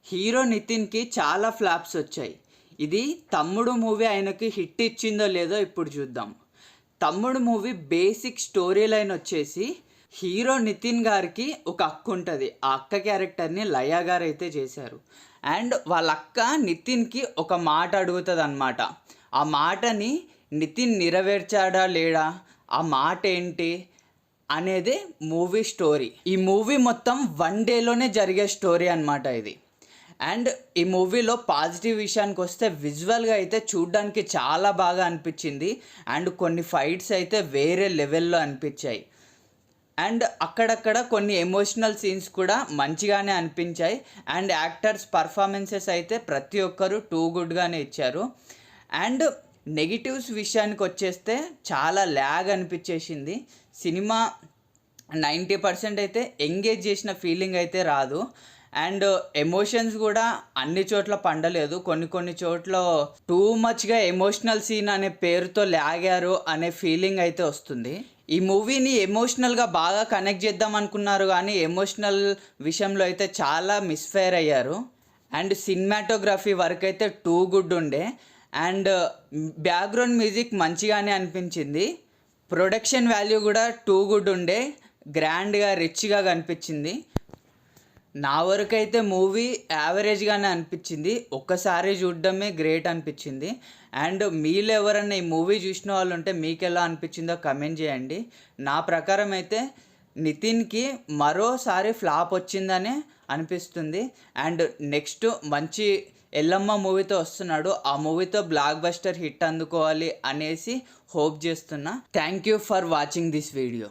Hero నితిన్కి చాలా flops వచ్చాయి. ఇది తమ్ముడు మూవీ ఆయనకి హిట్ ఇచ్చిందో లేదో ఇప్పుడు చూద్దాం. తమ్ముడు మూవీ బేసిక్ స్టోరీ లైన్ వచ్చేసి హీరో నితిన్ గారికి ఒక అక్క ఉంటుంది. ఆ అక్క క్యారెక్టర్ని లయ గారు అయితే చేశారు. అండ్ వాళ్ళ అక్క నితిన్కి ఒక మాట అడుగుతుంది అన్నమాట. ఆ మాటని నితిన్ నెరవేర్చాడా లేడా, ఆ మాట ఏంటి అనేది మూవీ స్టోరీ. ఈ మూవీ మొత్తం 1 డేలోనే జరిగే స్టోరీ అన్నమాట ఇది. అండ్ ఈ మూవీలో పాజిటివ్ విషయానికి వస్తే విజువల్గా అయితే చూడ్డానికి చాలా బాగా అనిపించింది. అండ్ కొన్ని ఫైట్స్ అయితే వేరే లెవెల్లో అనిపించాయి. అండ్ అక్కడక్కడ కొన్ని ఎమోషనల్ సీన్స్ కూడా మంచిగానే అనిపించాయి. అండ్ యాక్టర్స్ పర్ఫార్మెన్సెస్ అయితే ప్రతి ఒక్కరు టూ గుడ్గానే ఇచ్చారు. అండ్ నెగిటివ్స్ విషయానికి వచ్చేస్తే చాలా ల్యాగ్ అనిపించేసింది. సినిమా 90% అయితే ఎంగేజ్ చేసిన ఫీలింగ్ అయితే రాదు. అండ్ ఎమోషన్స్ కూడా అన్ని చోట్ల పండలేదు. కొన్ని చోట్ల టూ మచ్గా ఎమోషనల్ సీన్ అనే పేరుతో లాగారు అనే ఫీలింగ్ అయితే వస్తుంది. ఈ మూవీని ఎమోషనల్గా బాగా కనెక్ట్ చేద్దాం అనుకున్నారు, కానీ ఎమోషనల్ విషయంలో అయితే చాలా మిస్ఫైర్ అయ్యారు. అండ్ సినిమాటోగ్రఫీ వర్క్ అయితే టూ గుడ్ ఉండే. అండ్ బ్యాక్గ్రౌండ్ మ్యూజిక్ మంచిగానే అనిపించింది. ప్రొడక్షన్ వాల్యూ కూడా టూ గుడ్ ఉండే, గ్రాండ్గా రిచ్గా కనిపించింది. నా వరకు అయితే మూవీ యావరేజ్గానే అనిపించింది. ఒక్కసారి చూడడమే గ్రేట్ అనిపించింది. అండ్ మీలో ఎవరన్నా ఈ మూవీ చూసిన వాళ్ళు ఉంటే మీకు ఎలా అనిపించిందో కమెంట్ చేయండి. నా ప్రకారం అయితే నితిన్కి మరోసారి ఫ్లాప్ వచ్చిందనే అనిపిస్తుంది. అండ్ నెక్స్ట్ మంచి ఎల్లమ్మ మూవీతో వస్తున్నాడు. ఆ మూవీతో బ్లాక్ బస్టర్ హిట్ అందుకోవాలి అనేసి హోప్ చేస్తున్నా. Thank you for watching this video.